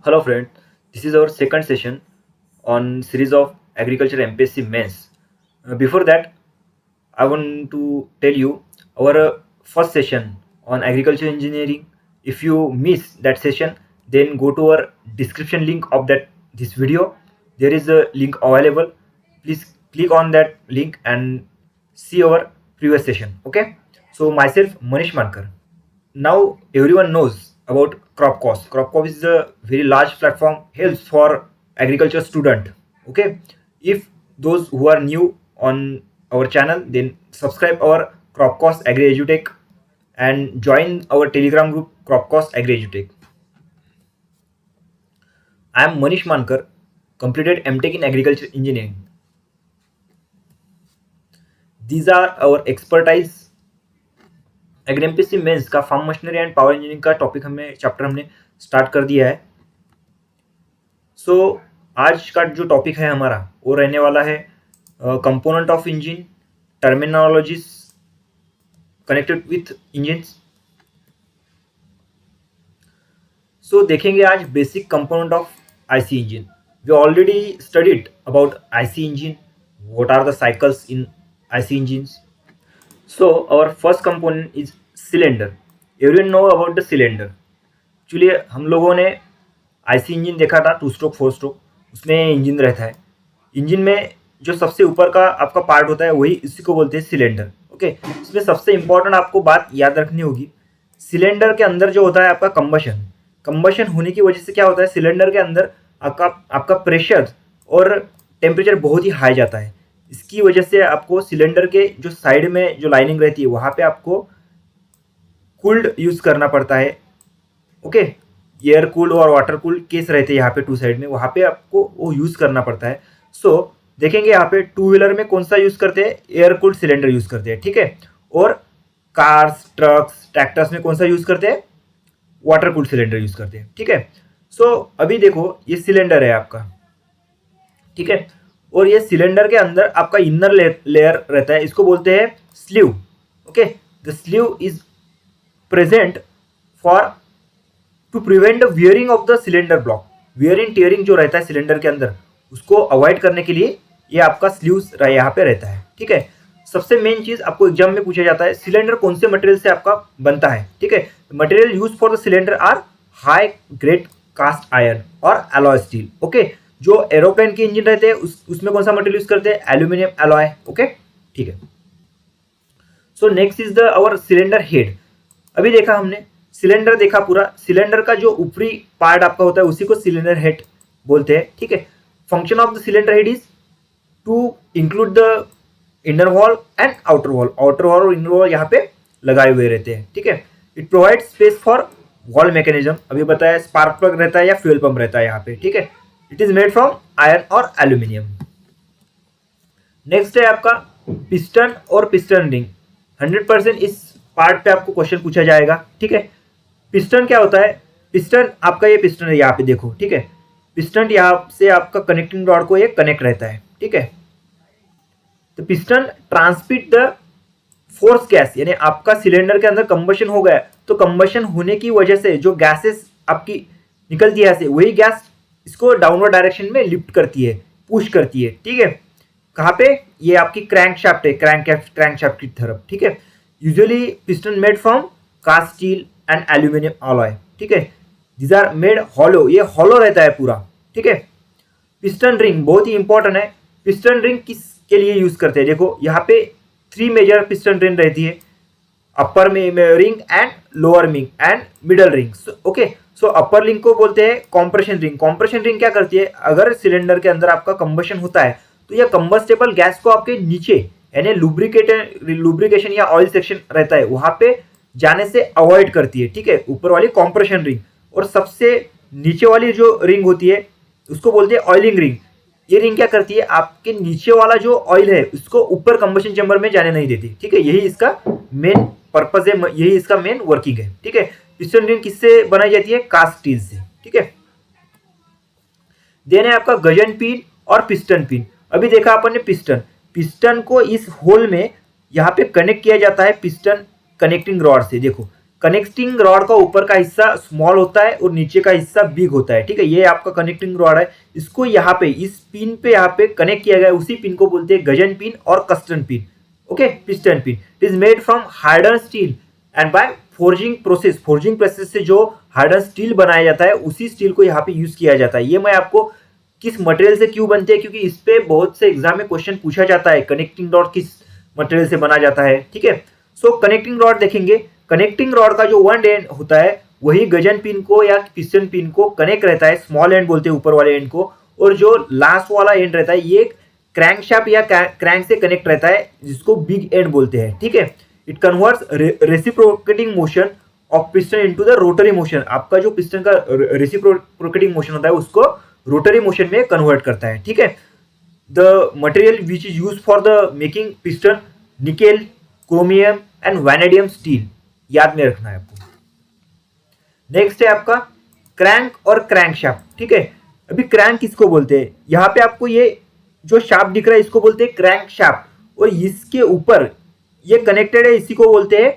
Hello friend, this is our second session on series of agriculture MPSC mains. Before that, I want to tell you our first session on agriculture engineering. If you miss that session, then go to our description link of this video. There is a link available. Please click on that link and see our previous session. Okay. So myself Manish Mankar. Now everyone knows about Cropcos. Cropcos is a very large platform helps for agriculture student. Okay, if those who are new on our channel, then subscribe our Cropcos Agri Edutech and join our Telegram group Cropcos Agri Edutech. I am Manish Mankar, completed MTech in Agriculture Engineering. These are our expertise. Agri MPSC mains का farm machinery and power engineering का topic chapter हमने start कर दिया है। सो आज का जो topic है हमारा वो रहने वाला है component of engine, terminologies connected with engines. So देखेंगे आज basic component of IC engine. We already studied about IC engine, what are the cycles in IC engines. So our first component is cylinder. Everyone know about the cylinder. Actually हम लोगों ने IC engine देखा था 2 stroke 4 stroke, उसमें engine रहता है. Engine में जो सबसे ऊपर का आपका पार्ट होता है वही इसी को बोलते हैं सिलेंडर. ओके, इसमें सबसे इंपॉर्टेंट आपको बात याद रखनी होगी, सिलेंडर के अंदर जो होता है आपका कंबशन होने की वजह से क्या होता है, सिलेंडर के अंदर आपका प्रेशर और टेम्परेचर बहुत ही हाई जाता है. इसकी वजह से आपको सिलेंडर के जो साइड में जो लाइनिंग रहती है वहाँ पे आपको कूल्ड यूज़ करना पड़ता है. ओके, एयर कूल्ड और वाटर कूल्ड केस रहते हैं यहाँ पे 2 साइड में, वहाँ पे आपको वो यूज़ करना पड़ता है. सो देखेंगे यहाँ पे 2 व्हीलर में कौन सा यूज़ करते हैं, एयर कूल्ड सिलेंडर यूज़ करते हैं. ठीक है, और कार्स, ट्रक्स, ट्रैक्टर्स में कौन सा यूज़ करते हैं, वाटर कूल्ड सिलेंडर यूज़ करते हैं. ठीक है, सो अभी देखो ये सिलेंडर है आपका. ठीक है, और ये सिलेंडर के अंदर आपका इनर लेयर रहता है, इसको बोलते हैं sleeve. Okay, the sleeve is present for to prevent the wearing of the cylinder block. Wearing tearing जो रहता है सिलेंडर के अंदर उसको अवॉइड करने के लिए ये आपका स्लीव यहाँ पे रहता है. ठीक है, सबसे मेन चीज आपको एग्जाम में पूछा जाता है, सिलेंडर कौन से मटेरियल से आपका बनता है. ठीक है, material use for the cylinder are high grade cast iron और एलॉय स्टील. ओके, जो एरोप्लेन के इंजन रहते हैं उसमें कौन सा मटेरियल यूज करते हैं, एल्यूमिनियम एलॉय. ओके, ठीक है. So next is the our cylinder head. अभी देखा हमने सिलेंडर देखा पूरा, सिलेंडर का जो ऊपरी पार्ट आपका होता है उसी को सिलेंडर हेड बोलते हैं. ठीक है, function of the cylinder head is to include the inner valve and outer valve. Outer valve और इनर वॉल यहाँ पे लगाए हुए रहते हैं. ठीक है, it provide space for valve mechanism. अभी बताया स्पार्क प्लग रहता है या फ्यूल पंप रहता है यहाँ पे. ठीक है, it is made from iron और एल्यूमिनियम. नेक्स्ट है आपका पिस्टन और पिस्टन रिंग. 100% इस पार्ट पे आपको क्वेश्चन पूछा जाएगा. ठीक है, पिस्टन क्या होता है, पिस्टन आपका ये पिस्टन है यहाँ पे देखो. ठीक है, पिस्टन यहाँ से आपका कनेक्टिंग रॉड को ये कनेक्ट रहता है. ठीक है, तो piston transmit the force gas, यानी आपका सिलेंडर के अंदर कंबशन हो गया तो कंबशन होने की वजह से जो गैसेस आपकी निकलती है ऐसे, वही गैस इसको डाउनवर्ड डायरेक्शन में लिफ्ट करती है, पुश करती है. ठीक है, कहाँ पे, ये आपकी क्रैंक शाफ्ट है, क्रैंक शाफ्ट की तरफ. ठीक है, usually piston made from cast steel and aluminium alloy. ठीक है, दीज आर मेड हॉलो, ये हॉलो रहता है पूरा. ठीक है, पिस्टन रिंग बहुत ही इंपॉर्टेंट है. पिस्टन रिंग किसके लिए यूज करते हैं, देखो यहाँ पे 3 मेजर पिस्टन रिंग रहती है, upper ring and lower ring and middle ring. Okay, so upper ring को बोलते हैं कॉम्प्रेशन रिंग. कॉम्प्रेशन रिंग क्या करती है, अगर सिलेंडर के अंदर आपका कंबशन होता है तो यह कंबस्टेबल गैस को आपके नीचे यानी लुब्रिकेशन या ऑयल सेक्शन रहता है वहां पे जाने से अवॉइड करती है. ठीक है, ऊपर वाली कॉम्प्रेशन रिंग, और सबसे नीचे वाली जो रिंग होती है उसको बोलते हैं ऑयलिंग रिंग. ये रिंग क्या करती है, आपके नीचे वाला जो ऑयल है उसको ऊपर कंबशन चैम्बर में जाने नहीं देती. ठीक है, यही इसका मेन पर्पज है, यही इसका मेन वर्किंग है. ठीक है, पिस्टन रिंग किससे बनाई जाती है, कास्ट स्टील से. ठीक है, देन है आपका गजन पिन और पिस्टन पिन. अभी देखा अपन ने पिस्टन को इस होल में यहाँ पे कनेक्ट किया जाता है पिस्टन कनेक्टिंग रॉड से. देखो कनेक्टिंग रॉड का ऊपर का हिस्सा स्मॉल होता है और नीचे का हिस्सा बिग होता है, ठीक है। ये आपका कनेक्टिंग रॉड है, इसको यहाँ पे इस पिन पे यहाँ पे कनेक्ट किया गया है, उसी पिन को बोलते हैं गजन पिन और कस्टन pin, okay, piston pin. It is made from harden steel and by forging process से जो हार्डन स्टील बनाया जाता है उसी स्टील को यहाँ पे यूज किया जाता है। ये मैं आपको किस मटेरियल से क्यों बनते हैं, क्योंकि इस पे बहुत से एग्जाम में क्वेश्चन पूछा जाता है, कनेक्टिंग रॉड किस मटेरियल से बना जाता है, ठीक है। सो कनेक्टिंग रॉड देखेंगे, कनेक्टिंग रॉड का जो वन एंड होता है वही गजन पिन को या पिस्टन पिन को कनेक्ट रहता है, स्मॉल एंड बोलते हैं ऊपर वाले एंड को, और जो लास्ट वाला एंड रहता है ये क्रैंकशाफ्ट या क्रैंक से कनेक्ट रहता है जिसको बिग एंड बोलते हैं, ठीक है। It converts reciprocating motion of piston into the rotary motion. आपका जो पिस्टन का रेसिप्रोकेटिंग मोशन होता है उसको रोटरी मोशन में कन्वर्ट करता है, ठीक है। The material which is use for the making piston nickel, chromium and vanadium steel, याद में रखना है आपको। नेक्स्ट है आपका क्रैंक और क्रैंकशाफ्ट, ठीक है। अभी क्रैंक किसको बोलते हैं, यहाँ पे आपको ये जो शाफ्ट दिख रहा है इसको बोलते हैं क्रैंक शाफ्ट, और इसके ऊपर ये कनेक्टेड है इसी को बोलते हैं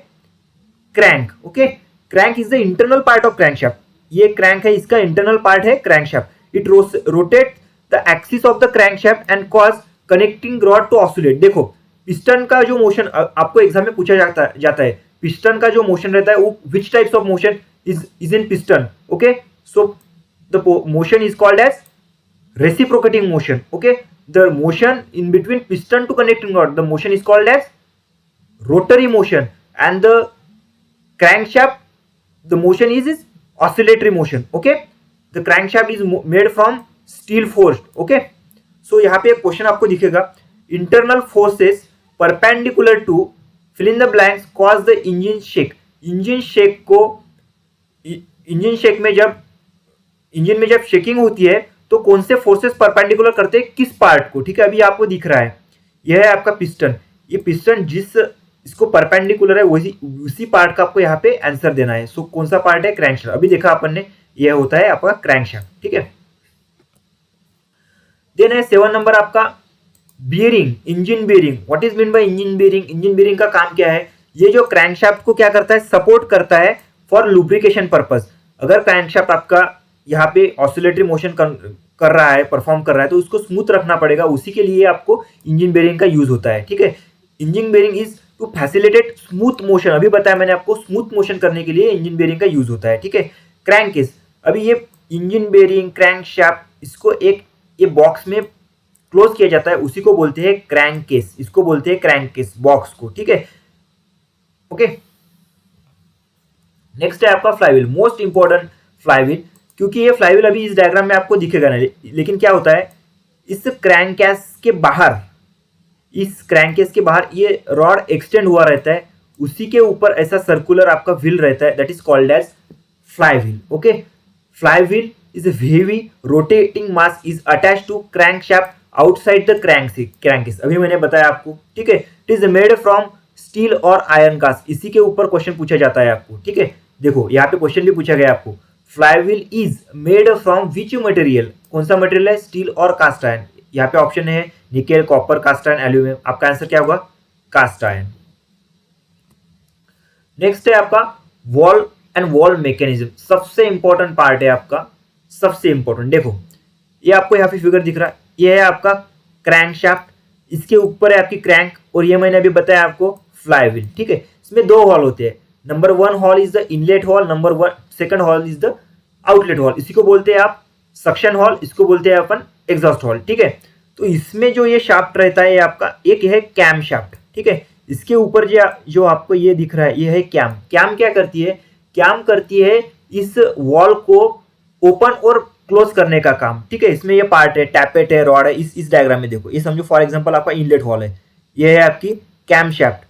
crank, okay. Crank is the internal part of crankshaft, ये क्रैंक है, इसका इंटरनल पार्ट है crankshaft. It rotate the axis of the crankshaft and cause connecting rod to oscillate. देखो पिस्टन का जो मोशन आपको एग्जाम में पूछा जाता है, पिस्टन का जो मोशन रहता है वो which types of motion is in piston, okay. So the motion is called as reciprocating motion, okay. The motion in between piston to connecting rod, the motion is called as rotary motion, and the crankshaft, the motion is oscillatory motion, okay. The crankshaft is made from steel forged, okay. So यहाँ पे एक question आपको दिखेगा, internal forces perpendicular to fill in the blanks cause the engine shake। Engine shake को, engine shake में जब engine में जब शेकिंग होती है तो कौन से फोर्सेस परपेंडिकुलर करते हैं किस पार्ट को, ठीक है। अभी आपको दिख रहा है यह है आपका पिस्टन, ये पिस्टन जिस इसको परपेंडिकुलर है वही उसी पार्ट का आपको यहाँ पे आंसर देना है। सो कौन सा पार्ट है, क्रैंकशाफ्ट। अभी देखा अपन ने, यह होता है आपका क्रैंकशाफ्ट, ठीक है। देन है 7 नंबर आपका bearing, engine bearing. What is mean by engine bearing, engine bearing का काम क्या है, ये जो क्रैंकशाफ्ट को क्या करता है, सपोर्ट करता है फॉर लुब्रिकेशन पर्पस। अगर क्रैंकशाफ्ट आपका यहाँ पे ऑसिलेटरी मोशन कर रहा है, परफॉर्म कर रहा है, तो उसको स्मूथ रखना पड़ेगा, उसी के लिए आपको इंजन बेयरिंग का यूज होता है, ठीक है। Engine bearing is to facilitate smooth motion, अभी बताया मैंने आपको, स्मूथ मोशन करने के लिए इंजन बेयरिंग का यूज होता है, ठीक है। क्रैंक केस, अभी ये इंजन बेयरिंग क्रैंक शाफ्ट इसको एक ये बॉक्स में क्लोज किया जाता है, उसी को बोलते हैं क्रैंक केस, इसको बोलते हैं क्रैंक केस बॉक्स को, ठीक है, ओके। नेक्स्ट है आपका फ्लाईव्हील, मोस्ट इंपॉर्टेंट फ्लाईव्हील, क्योंकि ये फ्लाईव्हील अभी इस डायग्राम में आपको दिखेगा ना, लेकिन क्या होता है इस क्रैंककेस के बाहर, इस क्रैंककेस के बाहर ये रॉड एक्सटेंड हुआ रहता है, उसी के ऊपर ऐसा सर्कुलर आपका व्हील रहता है, that is called as flywheel, okay. Flywheel is a heavy rotating mass is attached to crankshaft outside the crankcase, अभी मैंने बताया आपको, ठीक है। It is made from steel और आयरन कास्ट, इसी के ऊपर क्वेश्चन पूछा जाता है आपको, ठीक है। देखो यहाँ पे क्वेश्चन भी पूछा गया आपको, flywheel is made from which material, कौन सा मटेरियल है, स्टील और कास्ट आयरन। यहाँ पे ऑप्शन है nickel, copper, cast iron, aluminium, आपका आंसर क्या होगा, कास्ट आयरन। नेक्स्ट है आपका वॉल एंड वॉल मैकेनिज्म, सबसे इंपॉर्टेंट पार्ट है आपका, सबसे इंपॉर्टेंट। देखो ये आपको यहाँ पे फिगर दिख रहा है, ये है आपका क्रैंकशाफ्ट, इसके ऊपर है आपकी क्रैंक, और ये मैंने अभी बताया आपको फ्लाईव्हील, ठीक है। इसमें 2 हॉल होते हैं, number 1 hall is the inlet hall, second hall is the outlet hall, इसी को बोलते हैं आप सक्शन हॉल, इसको बोलते हैं अपन एग्जॉस्ट हॉल, ठीक है। तो इसमें जो ये शाफ्ट रहता है आपका, एक है कैम शाफ्ट, ठीक है। इसके ऊपर जो आपको ये दिख रहा है ये है कैम। कैम क्या करती है, कैम करती है इस वॉल को ओपन और क्लोज करने का काम, ठीक है। इसमें ये पार्ट है, टैपेट है, रॉड है, इस डायग्राम में देखो, ये समझो फॉर एग्जांपल आपका इनलेट हॉल है, ये है आपकी कैम शाफ्ट,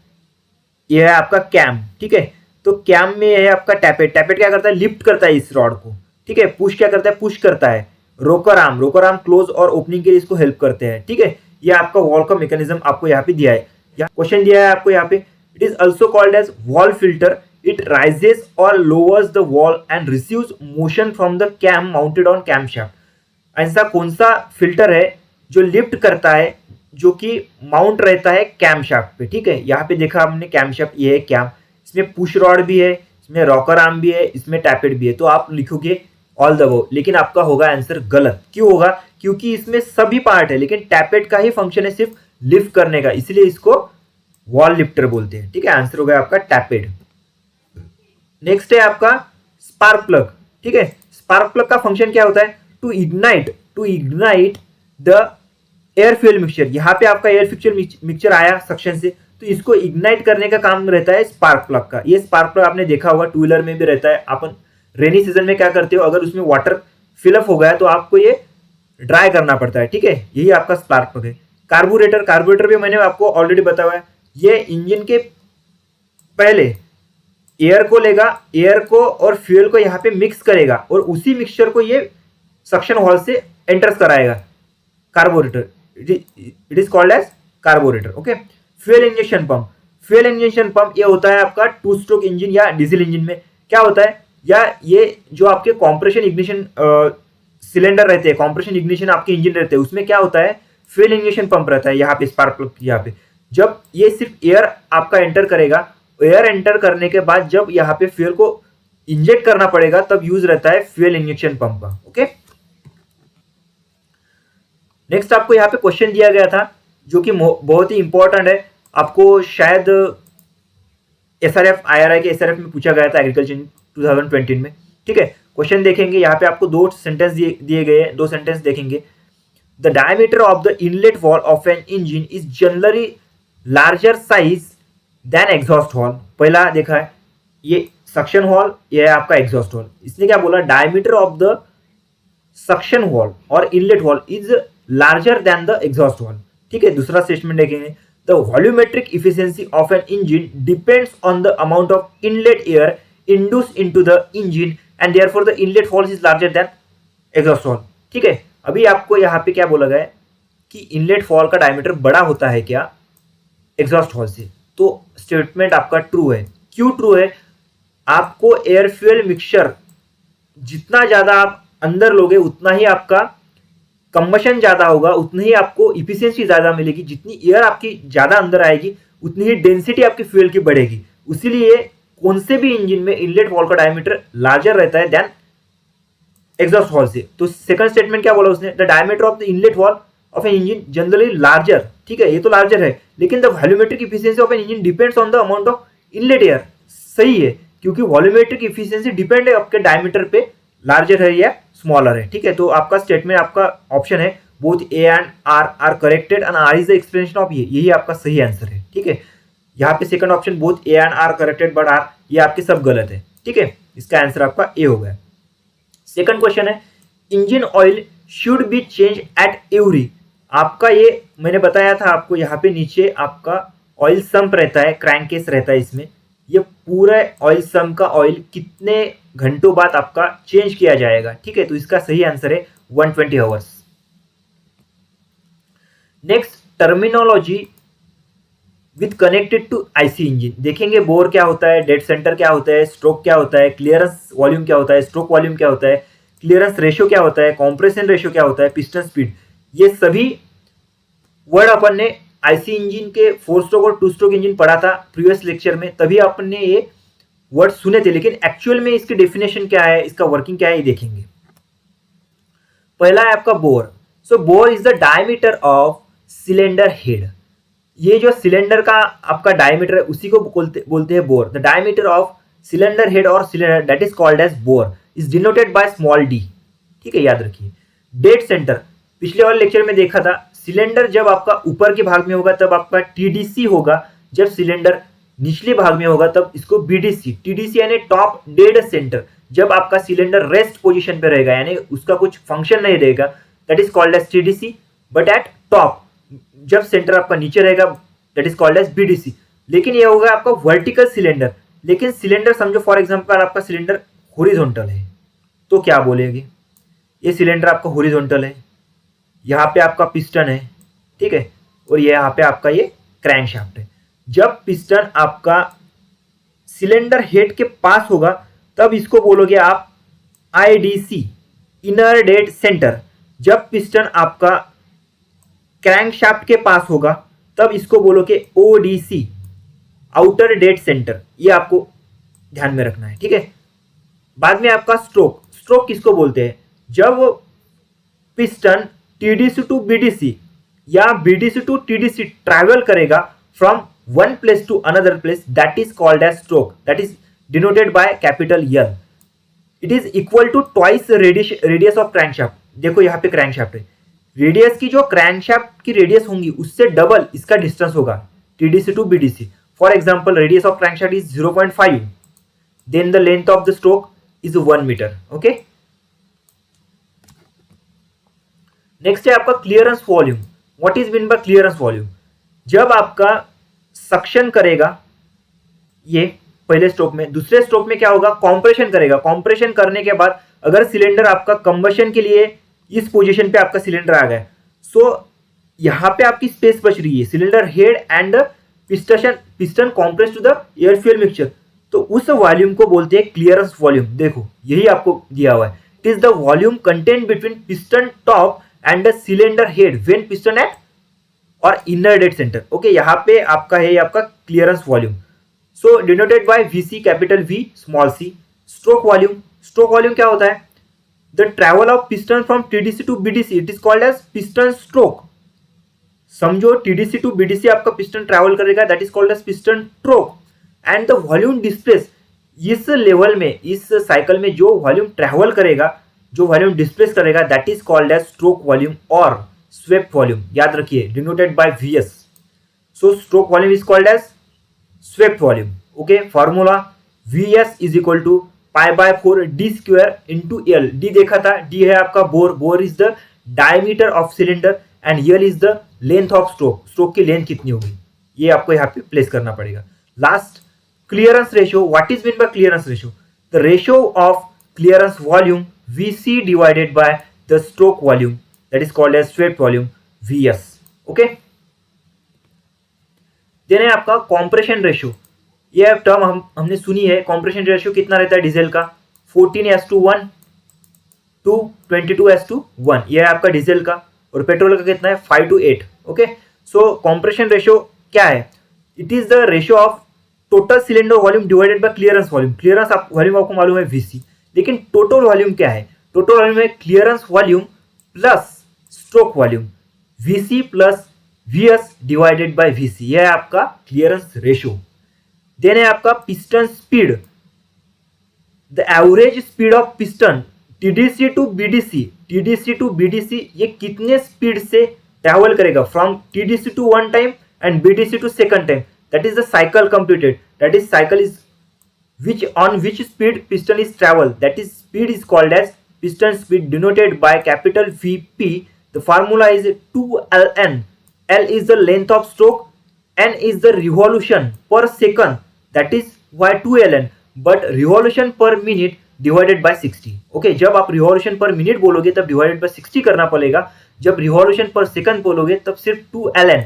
ये है आपका कैम, ठीक है। तो कैम में है आपका टैपेट, टैपेट क्या करता है, लिफ्ट करता है इस रॉड को, ठीक है। पुश क्या करता है, पुश करता है। रोकर आर्म क्लोज और ओपनिंग के लिए इसको हेल्प करते हैं, ठीक है। ये आपका वॉल का मैकेनिज्म आपको यहाँ पे दिया है, क्वेश्चन दिया है आपको यहाँ पे, it is also called as valve filter, it raises और lowers the valve and receives motion from the cam mounted on cam shaft. ऐसा कौन सा फिल्टर है जो लिफ्ट करता है, जो कि माउंट रहता है कैम शाफ्ट पे, ठीक है। यहाँ पे देखा हमने कैम शाफ्ट, ये है कैम, इसमें पुश रॉड भी है, इसमें रॉकर आर्म भी है, इसमें टैपेड भी है, तो आप लिखोगे ऑल द अबव, लेकिन आपका होगा आंसर गलत। क्यों होगा? क्योंकि इसमें सभी पार्ट है, लेकिन टैपेड का ही फंक्शन है सिर्फ लिफ्ट करने का, इसलिए इसको वॉल लिफ्टर बोलते हैं। ठीक है, आंसर हो गया आपका टैपेड। नेक्स्ट है आपका स्पार्क प्लग। ठीक है, स्पार्क प्लग का फंक्शन क्या होता है? To ignite the air fuel mixture. यहाँ पे आपका एयर फ्यूल मिक्सचर आया सक्शन से, तो इसको इग्नाइट करने का काम रहता है स्पार्क प्लग का। ये स्पार्क प्लग आपने देखा होगा, टू व्हीलर में भी रहता है। अपन रेनी सीजन में क्या करते हो, अगर उसमें वाटर फिलअप हो गया तो आपको ये ड्राई करना पड़ता है। ठीक है, यही आपका स्पार्क प्लग है। कार्बोरेटर भी मैंने आपको ऑलरेडी बताया है, ये इंजन के पहले एयर को लेगा, एयर को और फ्यूल को यहाँ पे मिक्स करेगा और उसी मिक्सचर को ये सक्शन हॉल से एंटर्स कराएगा। Carburettor, it is called as carburettor. Okay, fuel injection pump ये होता है आपका टू स्ट्रोक इंजन या डीजल इंजन में क्या होता है, या ये जो आपके कॉम्प्रेशन इग्निशन सिलेंडर रहते हैं, कॉम्प्रेशन इग्निशन आपके इंजन रहते हैं, उसमें क्या होता है, फ्यूल इंजेक्शन पंप रहता है यहाँ पे स्पार्क प्लग यहाँ पे। जब ये सिर्फ एयर आपका एंटर करेगा, एयर एंटर करने के बाद जब यहाँ पे फ्यूल को इंजेक्ट करना पड़ेगा तब यूज रहता है फ्यूल इंजेक्शन पंप का। ओके, नेक्स्ट आपको यहाँ पे क्वेश्चन दिया गया था जो कि बहुत ही इंपॉर्टेंट है, आपको शायद एसआरएफ IRI के एसआरएफ में पूछा गया था एग्रीकल्चर 2020 में। ठीक है, क्वेश्चन देखेंगे, यहाँ पे आपको दो सेंटेंस दिए गए हैं, दो सेंटेंस देखेंगे। The diameter of the inlet valve of an engine is generally larger size than exhaust hole. पहला देखा है, ये सक्शन हॉल, ये है आपका एग्जॉस्ट हॉल। इसने क्या बोला, diameter of the suction hole और inlet hole is larger than the exhaust hole. ठीक है, दूसरा स्टेटमेंट देखेंगे, the volumetric efficiency of an engine depends on the amount of inlet air induce into the engine and therefore the inlet hole is larger than exhaust hole. ठीक है, अभी आपको यहाँ पे क्या बोला गया है कि इनलेट हॉल का डायमीटर बड़ा होता है क्या एग्जॉस्ट हॉल से, तो स्टेटमेंट आपका ट्रू है। क्यों ट्रू है? आपको एयर फ्यूल मिक्सचर जितना ज्यादा आप अंदर लोगे उतना ही आपका कंबशन ज्यादा होगा, उतनी ही आपको इफिशियंसी ज्यादा मिलेगी। जितनी एयर आपकी ज्यादा अंदर आएगी उतनी ही डेंसिटी आपकी फ्यूल की बढ़ेगी। इसीलिए कौन से भी इंजन में इनलेट वॉल का डायमीटर लार्जर रहता है देन एग्जॉस्ट हॉल से। तो सेकंड स्टेटमेंट क्या बोला उसने, the diameter of the inlet valve of an engine generally larger. ठीक है, ये तो लार्जर है, लेकिन the volumetric efficiency of an engine depends on the amount of inlet air. सही है, क्योंकि वॉल्यूमेट्रिक इफिशियंसी डिपेंड है आपके डायमीटर पे, लार्जर है या स्मॉलर है। ठीक है, तो आपका स्टेटमेंट, आपका ऑप्शन है both A and R are corrected and R is the explanation of ये, यही आपका सही आंसर है। ठीक है, यहाँ पे second option both A and R corrected but R, ये आपके सब गलत है। ठीक है, इसका आंसर आपका ए हो गया। सेकंड क्वेश्चन है, engine oil should be change at every. आपका ये मैंने बताया था आपको, यहाँ पे नीचे आपका ऑयल सम्प रहता है, क्रैंक केस रहता है इसमें। ये पूरा ऑयल सम्प का ऑयल कितने घंटों बाद आपका चेंज किया जाएगा? ठीक है, तो इसका सही आंसर है 120 hours. Next, terminology with connected to IC engine देखेंगे। बोर क्या होता है, डेड सेंटर क्या होता है, स्ट्रोक क्या होता है, क्लियरेंस वॉल्यूम क्या होता है, स्ट्रोक वॉल्यूम क्या होता है, क्लियरेंस रेशियो क्या होता है, कॉम्प्रेशन रेशियो क्या होता है, पिस्टन स्पीड, ये सभी वर्ड अपन ने आईसी इंजन के 4 स्ट्रोक और 2 स्ट्रोक इंजन पढ़ा था प्रीवियस लेक्चर में, तभी अपन ने ये वर्ड सुने थे। लेकिन एक्चुअल में इसकी डेफिनेशन क्या है, इसका वर्किंग क्या है, ये देखेंगे। पहला है आपका bore. So bore is the diameter of cylinder head. ये जो सिलेंडर का आपका डायमीटर है उसी को बोलते हैं bore. The diameter of cylinder head और cylinder that is called as bore is denoted by small D. ठीक है, याद रखिए। डेड सेंटर, पिछले वाले लेक्चर में देखा था, सिलेंडर जब आपका ऊपर के भाग में होगा तब आपका टीडीसी होगा, जब सिलेंडर निचले भाग में होगा तब इसको बीडीसी। टीडीसी यानी टॉप डेड सेंटर, जब आपका सिलेंडर रेस्ट पोजीशन पे रहेगा यानी उसका कुछ फंक्शन नहीं रहेगा, that is called as TDC. But at top, जब सेंटर आपका नीचे रहेगा, that is called as BDC. लेकिन ये होगा आपका वर्टिकल सिलेंडर। लेकिन सिलेंडर समझो फॉर एग्जांपल आपका सिलेंडर हॉरिजॉन्टल है, तो क्या बोलेंगे, ये सिलेंडर आपका हॉरिजॉन्टल है, यहाँ पे आपका पिस्टन है, ठीक है, और ये यहाँ पे आपका ये क्रैंकशाफ्ट है। जब पिस्टन आपका सिलेंडर हेड के पास होगा तब इसको बोलोगे आप आईडीसी, इनर डेड सेंटर। जब पिस्टन आपका क्रैंकशाफ्ट के पास होगा तब इसको बोलोगे ओडीसी, आउटर डेड सेंटर। ये आपको ध्यान में रखना है, ठीक है। बाद में आपका स्ट्रोक, स्ट्रोक किसको बोलते हैं? जब पिस्टन टीडीसी टू बीडीसी या बीडीसी टू टीडीसी ट्रैवल करेगा from one place to another place, that is called as stroke, that is denoted by capital L. It is equal to twice radius of crankshaft. देखो यहाँ पे crankshaft है, radius की जो crankshaft की radius होंगी उससे डबल इसका डिस्टेंस होगा TDC to BDC. For example radius of crankshaft is 0.5, then the length of the stroke is 1 metre. Okay, next है आपका clearance volume. What is mean by clearance volume? जब आपका suction करेगा ये पहले स्ट्रोक में, दूसरे स्ट्रोक में क्या होगा? कॉम्प्रेशन करेगा। कॉम्प्रेशन करने के बाद अगर सिलेंडर आपका कंबशन के लिए इस पोजीशन पे आपका सिलेंडर आ गया, सो यहाँ पे आपकी स्पेस बच रही है, cylinder head and piston compress to the air fuel mixture, तो उस वॉल्यूम को बोलते हैं क्लियरेंस वॉल्यूम। देखो यही आपको दिया हुआ है, it is the volume content between piston top and the cylinder head when piston at और इनर डेड सेंटर। ओके, यहाँ पे आपका है आपका clearance volume, so denoted by V C capital V small C. Stroke volume, stroke volume क्या होता है? The travel of piston from TDC to BDC, it is called as piston stroke. समझो TDC to BDC आपका piston travel करेगा, that is called as piston stroke. And the volume displace, इस level में, इस cycle में जो volume travel करेगा, जो वॉल्यूम डिस्प्लेस करेगा, that is called as stroke volume और स्वेप्ट वॉल्यूम। याद रखिए, denoted by VS. So stroke volume is called as swept volume. Okay, formula VS is equal to π/4 d square into L. D देखा था, D है आपका bore, bore is the diameter of cylinder and L is the length of stroke. Stroke की length कितनी होगी ये आपको यहाँ पे प्लेस करना पड़ेगा। Last, clearance ratio. What is mean by clearance ratio? The ratio of clearance volume VC divided by the stroke volume, that is called as swept volume VS। Okay, then है आपका कॉम्प्रेशन रेशियो। ये term हमने सुनी है। Compression ratio कितना रहता है diesel का? 14:1 टू 22:1। ये है आपका डीजल का, और पेट्रोल का कितना है? 5:8। ओके, सो कॉम्प्रेशन रेशियो क्या है? It is the ratio of total cylinder volume divided by clearance volume. Clearance volume आपको मालूम है VC, लेकिन टोटल वॉल्यूम क्या है? टोटल वॉल्यूम है clearance volume plus stroke volume, VC plus VS divided by VC। यह है आपका क्लियरेंस रेशियो। देन है आपका piston speed, the average speed of piston TDC to BDC, TDC to BDC ये कितने स्पीड से ट्रैवल करेगा from TDC to one time and BDC to second time, that is the cycle completed, that is cycle is which on which speed piston is travel, that is speed is called as piston speed denoted by capital VP. The formula is 2ln. L is the length of stroke, n is the revolution per second, that is why 2ln, but revolution per minute divided by 60. okay, जब आप revolution per minute बोलोगे तब divided by 60 करना पड़ेगा, जब revolution per second बोलोगे तब सिर्फ 2ln,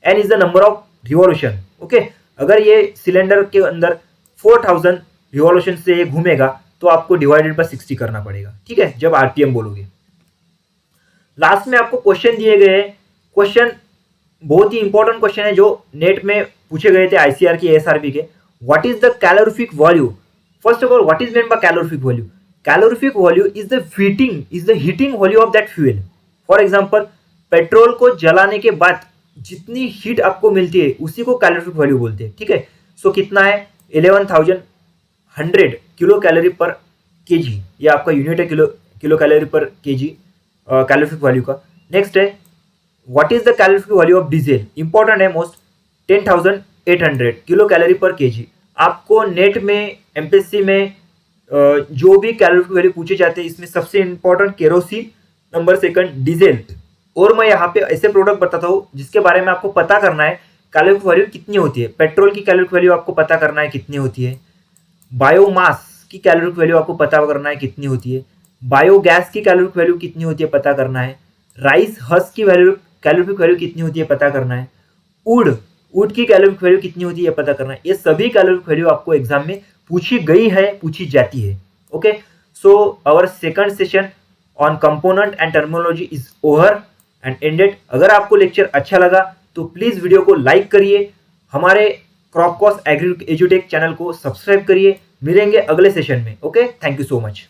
n is the number of revolution. okay, अगर ये सिलेंडर के अंदर 4000 रिवॉल्यूशन से ये घूमेगा तो आपको डिवाइडेड बाय 60 करना पड़ेगा, ठीक है, जब आरपीएम बोलोगे। लास्ट में आपको क्वेश्चन दिए गए। क्वेश्चन बहुत ही इंपॉर्टेंट क्वेश्चन है जो नेट में पूछे गए थे आईसीआर की, एसआरबी के। What is the calorific value? First of all, what is meant by calorific value? Calorific value is the heating value of that fuel. For example, petrol को जलाने के बाद जितनी हीट आपको मिलती है उसी को कैलोरीफिक वैल्यू बोलते हैं, ठीक है। सो कितना है? 11,100 किलो कैलोरी पर केजी, ये आपका यूनिट है, किलो कैलोरी पर केजी कैलोरीफिक वैल्यू का। नेक्स्ट है what is the calorific value of diesel? Important है मोस्ट, 10,800 किलो कैलोरी पर केजी। आपको नेट में, एमपीएससी में जो भी कैलोरीफिक वैल्यू पूछे जाते हैं इसमें सबसे important kerosene, number second diesel. और मैं यहाँ पे ऐसे प्रोडक्ट बताता हूँ जिसके बारे में आपको पता करना है कैलोरीफिक वैल्यू कितनी होती है। पेट्रोल की कैलोरीफिक वैल्यू आपको पता करना है कितनी होती है, बायोमास की कैलोरीफिक वैल्यू आपको पता करना है कितनी होती है, बायोगैस की कैलोरीफिक वैल्यू कितनी होती है पता करना है, राइस हस्क की वैल्यू कैलोरीफिक वैल्यू कितनी होती है पता करना है, वुड की कैलोरीफिक वैल्यू कितनी होती है पता करना है। ये सभी कैलोरीफिक वैल्यू आपको एग्जाम में पूछी गई है, पूछी जाती है। Okay, so our second session on component and terminology is over and ended. अगर आपको लेक्चर अच्छा लगा तो प्लीज़ वीडियो को लाइक करिए, हमारे क्रॉपकॉस एग्री एजुटेक चैनल को सब्सक्राइब करिए, मिलेंगे अगले सेशन में। Okay, thank you so much.